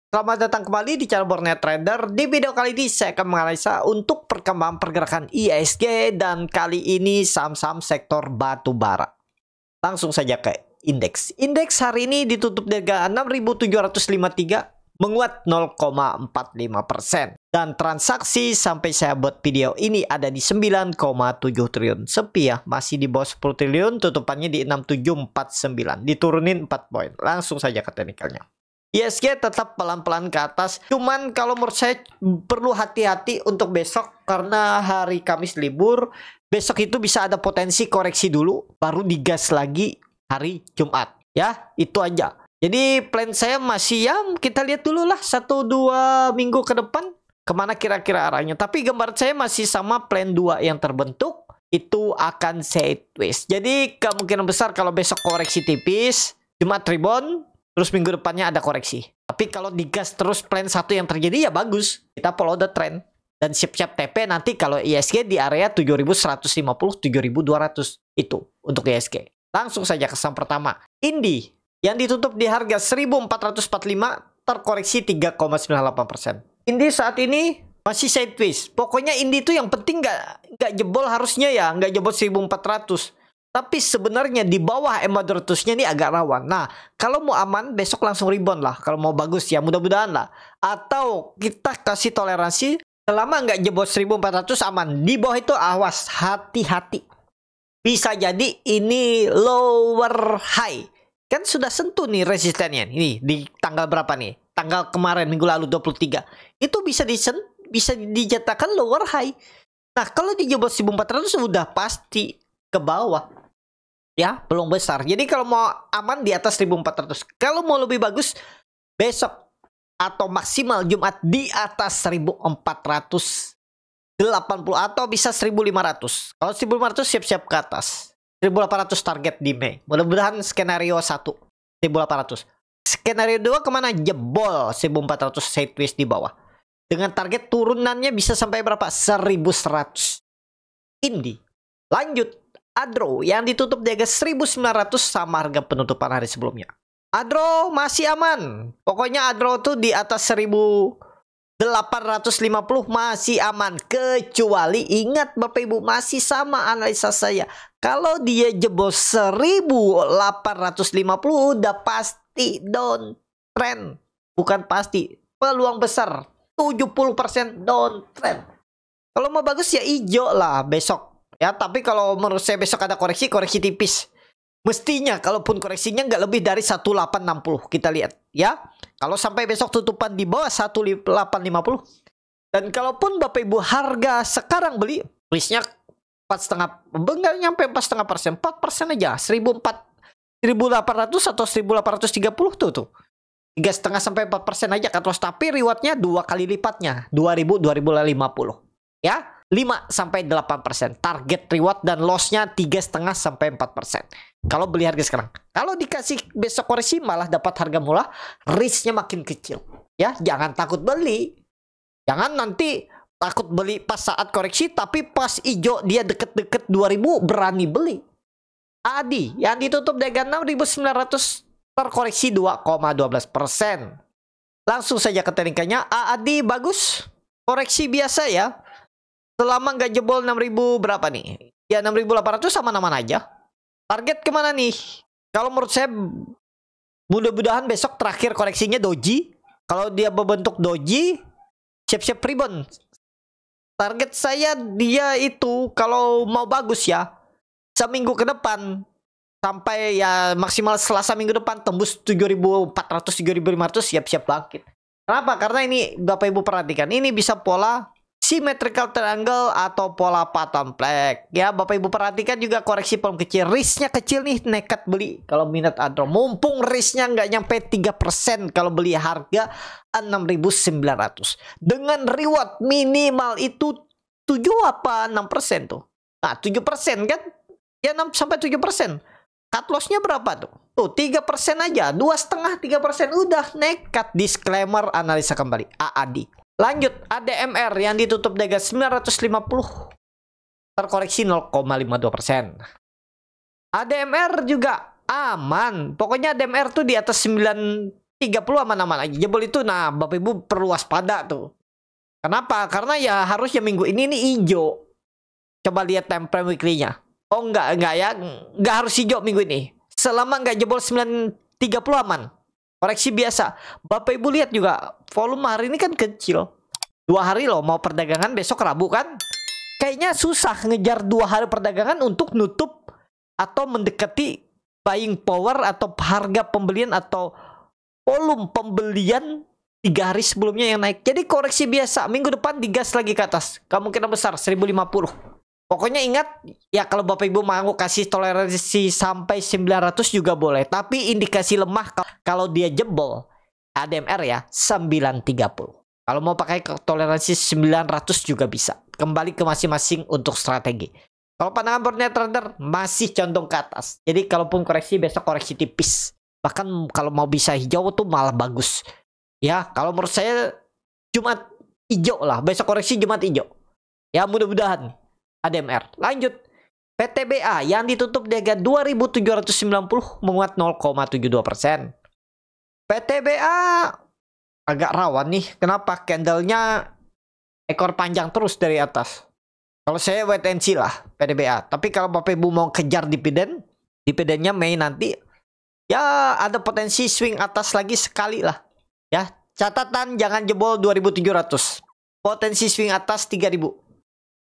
Selamat datang kembali di channel Borneo Trader. Di video kali ini saya akan menganalisa untuk perkembangan pergerakan IHSG dan kali ini saham-saham sektor batu bara. Langsung saja ke indeks. Indeks hari ini ditutup di harga 6.753, menguat 0,45%. Dan transaksi sampai saya buat video ini ada di 9,7 triliun. Sepi ya, masih di bawah 10 triliun, tutupannya di 6749, diturunin 4 poin. Langsung saja ke teknikalnya. IHSG tetap pelan-pelan ke atas. Cuman kalau menurut saya perlu hati-hati untuk besok karena hari Kamis libur. Besok itu bisa ada potensi koreksi dulu, baru digas lagi hari Jumat. Ya, itu aja. Jadi plan saya masih ya kita lihat dulu lah 1-2 minggu ke depan kemana kira-kira arahnya. Tapi gambar saya masih sama plan 2 yang terbentuk. Itu akan sideways. Jadi kemungkinan besar kalau besok koreksi tipis, Jumat rebound, terus minggu depannya ada koreksi. Tapi kalau digas terus plan 1 yang terjadi ya bagus. Kita follow the trend. Dan siap-siap TP nanti kalau IHSG di area 7150, 7200. Itu untuk IHSG. Langsung saja ke saham pertama. Indi yang ditutup di harga 1445 terkoreksi 3,98%. Indi saat ini masih sideways. Pokoknya Indi itu yang penting nggak jebol harusnya ya. Nggak jebol 1400. Tapi sebenarnya di bawah MA200-nya ini agak rawan. Nah, kalau mau aman, besok langsung rebound lah. Kalau mau bagus ya, mudah-mudahan lah. Atau kita kasih toleransi, selama nggak jebol 1400 aman. Di bawah itu awas, hati-hati. Bisa jadi ini lower high. Kan sudah sentuh nih resistennya. Ini di tanggal berapa nih? Tanggal kemarin, minggu lalu 23. Itu bisa dijatakan lower high. Nah, kalau di jebol 1400 sudah pasti ke bawah. Ya, belum besar. Jadi kalau mau aman di atas 1400. Kalau mau lebih bagus besok atau maksimal Jumat di atas 1480 atau bisa 1500. Kalau 1500 siap-siap ke atas. 1800 target di Mei. Mudah-mudahan skenario 1 1800. Skenario 2 kemana? Jebol 1400 sideways di bawah. Dengan target turunannya bisa sampai berapa? 1100. Indi. Lanjut. Adro yang ditutup di harga 1900 sama harga penutupan hari sebelumnya. Adro masih aman. Pokoknya Adro tuh di atas 1850 masih aman. Kecuali ingat Bapak Ibu masih sama analisa saya. Kalau dia jebol 1850 udah pasti downtrend. Bukan pasti. Peluang besar. 70% downtrend. Kalau mau bagus ya hijau lah besok. Ya, tapi kalau menurut saya besok ada koreksi tipis. Mestinya, kalaupun koreksinya nggak lebih dari 1860. Kita lihat, ya. Kalau sampai besok tutupan di bawah 1850. Dan kalaupun Bapak Ibu harga sekarang beli, risknya 4,5, nggak nyampe 4,5%. 4% aja, 1800 atau 1830 tuh. 3,5 sampai 4% aja cut loss. Tapi rewardnya 2 kali lipatnya, 2050. Ya. 5 sampai 8%. Target reward dan lossnya 3,5 sampai 4%. Kalau beli harga sekarang. Kalau dikasih besok koreksi malah dapat harga murah, risknya makin kecil. Ya, jangan takut beli. Jangan nanti takut beli pas saat koreksi tapi pas hijau dia deket-deket 2000 berani beli. Adi yang ditutup dengan 6.900 terkoreksi 2,12%. Langsung saja ke teknikanya. Adi bagus. Koreksi biasa ya. Selama nggak jebol 6000 berapa nih? Ya 6800 sama-sama aja. Target kemana nih? Kalau menurut saya mudah-mudahan besok terakhir koreksinya doji. Kalau dia berbentuk doji, siap-siap rebound. Target saya dia itu kalau mau bagus ya, seminggu ke depan sampai ya maksimal Selasa minggu depan tembus 7400 7500 siap-siap bangkit. Kenapa? Karena ini Bapak Ibu perhatikan, ini bisa pola symmetrical triangle atau pola pattern flag. Ya, Bapak Ibu perhatikan juga koreksi belum kecil. Risknya kecil nih, nekat beli kalau minat Adro. Mumpung risknya nggak nyampe 3% kalau beli harga 6.900. Dengan reward minimal itu 7 apa 6% tuh. Nah, 7% kan? Ya 6 sampai 7%. Cut loss-nya berapa tuh? Tuh 3% aja. 2,5 3% udah nekat. Disclaimer analisa kembali. AAD. Lanjut, ADMR yang ditutup di harga 950 terkoreksi 0,52%. ADMR juga aman. Pokoknya ADMR tuh di atas 9 30 aman-aman aja. Jebol itu, nah Bapak Ibu perlu waspada tuh. Kenapa? Karena ya harusnya minggu ini hijau. Coba lihat time frame weekly-nya. Oh enggak ya. Enggak harus hijau minggu ini. Selama enggak jebol 930 aman. Koreksi biasa. Bapak Ibu lihat juga volume hari ini kan kecil. 2 hari loh mau perdagangan, besok Rabu kan. Kayaknya susah ngejar 2 hari perdagangan untuk nutup atau mendekati buying power atau harga pembelian atau volume pembelian 3 hari sebelumnya yang naik. Jadi koreksi biasa. Minggu depan digas lagi ke atas. Kemungkinan besar 1050. Pokoknya ingat, ya kalau Bapak Ibu mau kasih toleransi sampai 900 juga boleh. Tapi indikasi lemah kalau dia jebol ADMR ya 930. Kalau mau pakai toleransi 900 juga bisa. Kembali ke masing-masing untuk strategi. Kalau pandangan boardnya trader masih condong ke atas. Jadi kalaupun koreksi besok koreksi tipis. Bahkan kalau mau bisa hijau tuh malah bagus. Ya, kalau menurut saya Jumat hijau lah. Besok koreksi Jumat hijau. Ya, mudah-mudahan ADMR. Lanjut. PTBA yang ditutup di harga 2.790 menguat 0,72%. PTBA agak rawan nih. Kenapa? Candlenya ekor panjang terus dari atas. Kalau saya wait and see lah PTBA. Tapi kalau Bapak Ibu mau kejar dividen, dividennya Mei nanti, ya ada potensi swing atas lagi sekali lah. Ya, catatan jangan jebol 2.700. Potensi swing atas 3.000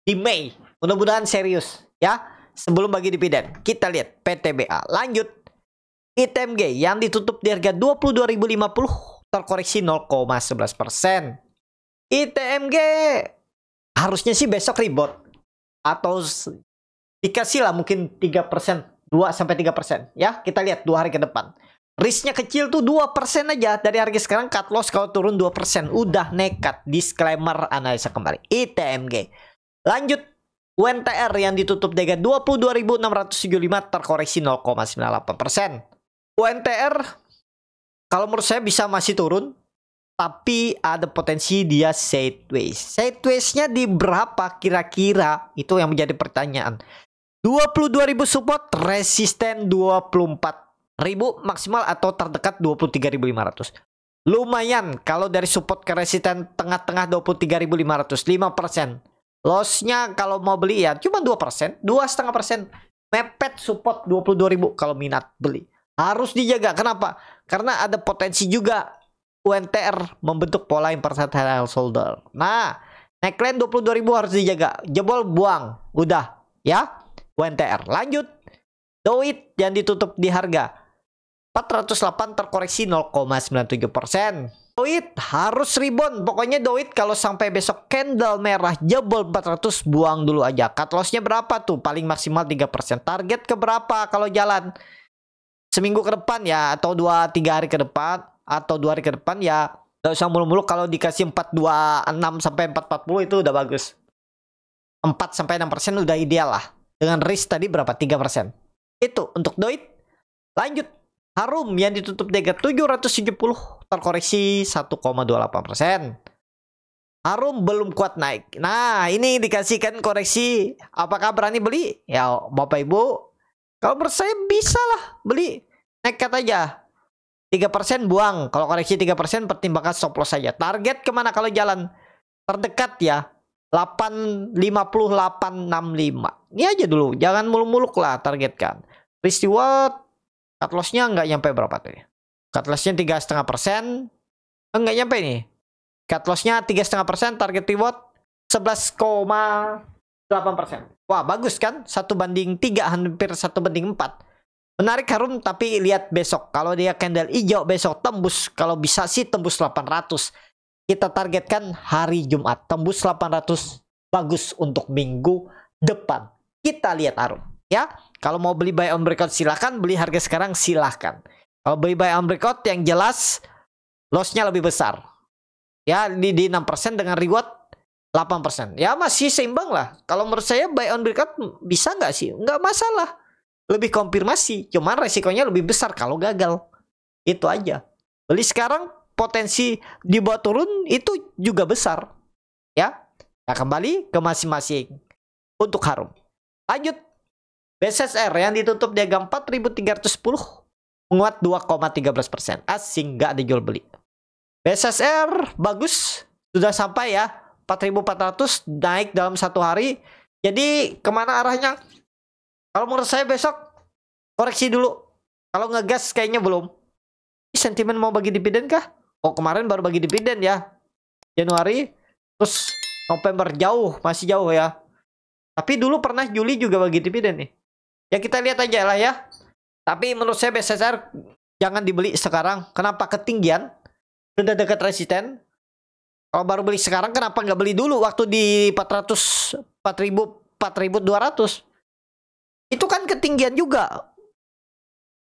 di Mei. Mudah-mudahan serius ya. Sebelum bagi dividen, kita lihat PTBA. Lanjut. ITMG yang ditutup di harga 22.050 terkoreksi 0,11%. ITMG harusnya sih besok rebound atau dikasih lah mungkin 3%, 2-3% ya. Kita lihat 2 hari ke depan. Risknya kecil tuh 2% aja dari harga sekarang. Cut loss kalau turun 2% udah nekat. Disclaimer analisa kembali ITMG. Lanjut. UNTR yang ditutup dengan 22.675 terkoreksi 0,98%. UNTR kalau menurut saya bisa masih turun, tapi ada potensi dia sideways. Sideways-nya di berapa kira-kira? Itu yang menjadi pertanyaan. 22.000 support, resisten 24.000 maksimal atau terdekat 23.500. Lumayan kalau dari support ke resisten tengah-tengah 23.500, 5%. Lossnya kalau mau beli ya cuma 2%, 2,5%. Mepet support 22.000 kalau minat beli. Harus dijaga. Kenapa? Karena ada potensi juga UNTR membentuk pola impersonal shoulder. Nah, neckline 22.000 harus dijaga. Jebol buang. Udah ya. UNTR. Lanjut. DOIT yang ditutup di harga 408 terkoreksi 0,97%. DOIT harus rebound. Pokoknya DOIT kalau sampai besok candle merah jebol 400 buang dulu aja. Cut lossnya berapa tuh? Paling maksimal 3%. Target ke berapa kalau jalan? Seminggu ke depan ya, atau 2-3 hari ke depan, atau 2 hari ke depan ya. Gak usah mulu-mulu. Kalau dikasih 426 sampai 440 itu udah bagus. 4-6% udah ideal lah. Dengan risk tadi berapa? 3%. Itu untuk DOIT. Lanjut. Harum yang ditutup di harga 770 terkoreksi 1,28%. Harum belum kuat naik. Nah, ini dikasihkan koreksi. Apakah berani beli? Ya, Bapak Ibu, kalau menurut saya bisa lah beli. Nekat aja. 3% buang. Kalau koreksi 3% pertimbangkan stop loss saja. Target kemana kalau jalan? Terdekat ya. 850, 865. Ini aja dulu. Jangan muluk-muluk lah targetkan. Risk reward. Cut loss-nya nggak nyampe berapa tuh ya? Cut loss-nya 3,5%. Nggak nyampe nih. Cut loss-nya 3,5%. Target reward 11,8%. Wah, bagus kan? 1/3, hampir 1/4. Menarik Harum, tapi lihat besok. Kalau dia candle hijau besok tembus. Kalau bisa sih tembus 800. Kita targetkan hari Jumat. Tembus 800. Bagus untuk minggu depan. Kita lihat Harum. Ya, kalau mau beli buy on breakout silahkan, beli harga sekarang silahkan. Kalau beli buy on breakout yang jelas lossnya lebih besar. Ya, di 6% dengan reward 8%. Ya masih seimbang lah. Kalau menurut saya buy on breakout bisa nggak sih? Nggak masalah. Lebih konfirmasi. Cuman resikonya lebih besar kalau gagal. Itu aja. Beli sekarang potensi dibawa turun itu juga besar. Ya, nah, kembali ke masing-masing untuk Harum. Lanjut. BSSR yang ditutup di harga 4.310 menguat 2,13%. Asing nggak dijual beli. BSSR bagus, sudah sampai ya 4.400 naik dalam satu hari. Jadi kemana arahnya? Kalau menurut saya besok koreksi dulu. Kalau ngegas kayaknya belum. Sentimen mau bagi dividen kah? Oh, kemarin baru bagi dividen ya. Januari, terus November jauh, masih jauh ya. Tapi dulu pernah Juli juga bagi dividen nih. Ya kita lihat aja lah ya. Tapi menurut saya BSSR jangan dibeli sekarang. Kenapa? Ketinggian. Sudah dekat resisten. Kalau baru beli sekarang kenapa nggak beli dulu waktu di 4.200? Itu kan ketinggian juga.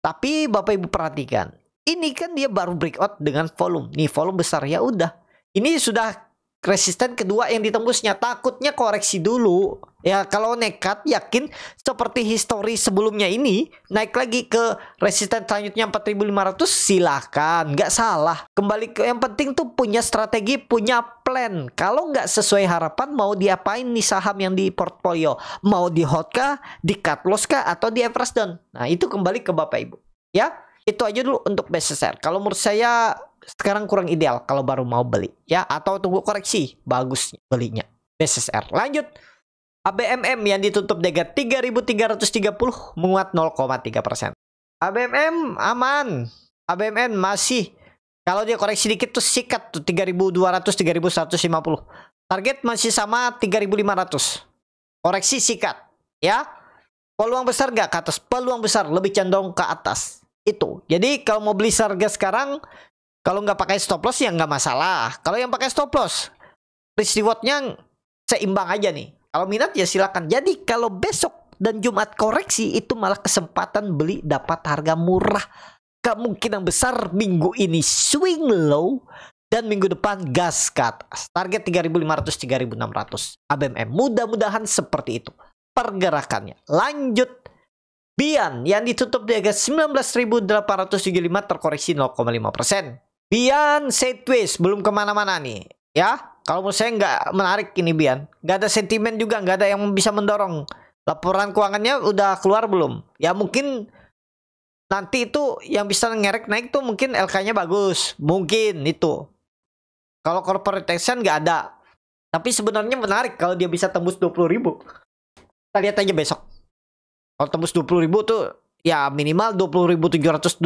Tapi Bapak Ibu perhatikan. Ini kan dia baru breakout dengan volume. Nih volume besar ya udah. Ini sudah resisten kedua yang ditembusnya. Takutnya koreksi dulu. Ya kalau nekat yakin seperti histori sebelumnya ini naik lagi ke resisten selanjutnya 4.500 silahkan. Nggak salah. Kembali ke yang penting tuh punya strategi, punya plan. Kalau nggak sesuai harapan mau diapain nih saham yang di portfolio. Mau di hold kah, di cut loss kah, atau di average down. Nah itu kembali ke Bapak Ibu. Ya. Itu aja dulu untuk BSSR. Kalau menurut saya sekarang kurang ideal kalau baru mau beli ya, atau tunggu koreksi bagusnya belinya BSSR. Lanjut ABMM yang ditutup di 3.330 menguat 0,3%. ABMM aman. ABMM masih kalau dia koreksi dikit tuh sikat tuh 3.200 3.150. Target masih sama 3.500. Koreksi sikat ya. Peluang besar gak ke atas? Peluang besar, lebih condong ke atas. Itu. Jadi kalau mau beli harga sekarang, kalau nggak pakai stop loss ya nggak masalah. Kalau yang pakai stop loss, risk rewardnya seimbang aja nih. Kalau minat ya silakan. Jadi kalau besok dan Jumat koreksi itu malah kesempatan beli dapat harga murah. Kemungkinan besar minggu ini swing low dan minggu depan gas ke atas. Target 3.500 3.600 ABMM. Mudah-mudahan seperti itu pergerakannya. Lanjut Bian yang ditutup di harga 19.875 terkoreksi 0,5%. Bian sideways belum kemana-mana nih ya. Kalau menurut saya nggak menarik ini Bian. Nggak ada sentimen juga, nggak ada yang bisa mendorong. Laporan keuangannya udah keluar belum? Ya mungkin nanti itu yang bisa ngerek naik tuh mungkin LK-nya bagus. Mungkin itu. Kalau corporate action nggak ada. Tapi sebenarnya menarik kalau dia bisa tembus 20.000. Kita lihat aja besok. Kalau tembus 20.000 tuh ya minimal 20.721.000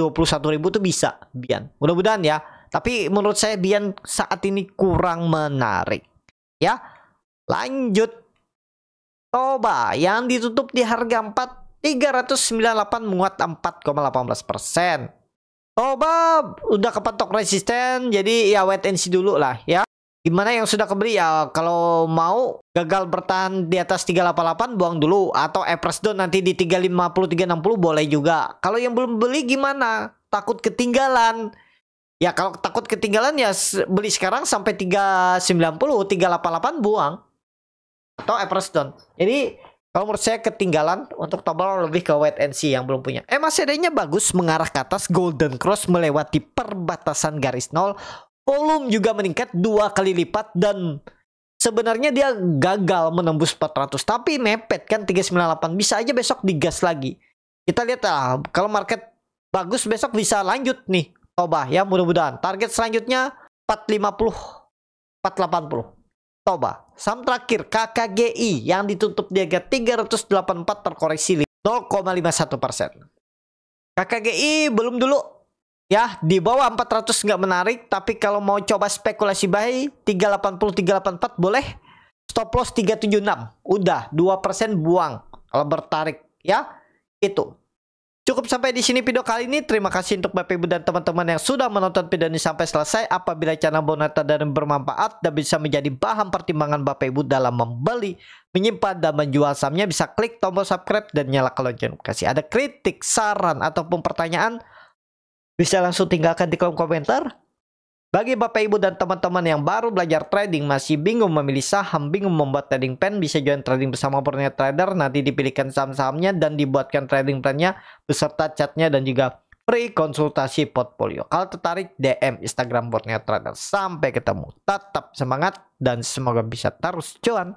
tuh bisa Bian. Mudah-mudahan ya. Tapi menurut saya Bian saat ini kurang menarik. Ya. Lanjut. Toba yang ditutup di harga 4.398 menguat 4,18%. Toba udah kepatok resisten, jadi ya wait and see dulu lah ya. Gimana yang sudah kebeli ya, kalau mau gagal bertahan di atas 388 buang dulu, atau average down nanti di 350 360 boleh juga. Kalau yang belum beli gimana? Takut ketinggalan. Ya kalau takut ketinggalan ya beli sekarang sampai 390 388 buang. Atau average down. Jadi kalau menurut saya ketinggalan, untuk Toba lebih ke wait and see yang belum punya. MACD-nya bagus mengarah ke atas, golden cross melewati perbatasan garis nol. Volume juga meningkat 2 kali lipat dan sebenarnya dia gagal menembus 400 tapi mepet kan 398, bisa aja besok digas lagi. Kita lihat lah, kalau market bagus besok bisa lanjut nih Toba ya, mudah-mudahan. Target selanjutnya 450 480 Toba. Saham terakhir KKGI yang ditutup di harga 384 terkoreksi 0,51%. KKGI belum dulu. Ya, di bawah 400 nggak menarik, tapi kalau mau coba spekulasi buy 380 384 boleh. Stop loss 376. Udah 2% buang kalau bertarik ya. Itu. Cukup sampai di sini video kali ini. Terima kasih untuk Bapak Ibu dan teman-teman yang sudah menonton video ini sampai selesai. Apabila channel Bonata dan bermanfaat dan bisa menjadi bahan pertimbangan Bapak Ibu dalam membeli, menyimpan dan menjual sahamnya, bisa klik tombol subscribe dan nyalakan lonceng notifikasi. Ada kritik, saran ataupun pertanyaan, bisa langsung tinggalkan di kolom komentar. Bagi Bapak Ibu dan teman-teman yang baru belajar trading, masih bingung memilih saham, bingung membuat trading plan, bisa join trading bersama Borneo Trader. Nanti dipilihkan saham-sahamnya dan dibuatkan trading plan-nya beserta chatnya dan juga free konsultasi portfolio. Kalau tertarik, DM Instagram Borneo Trader. Sampai ketemu. Tetap semangat dan semoga bisa terus cuan.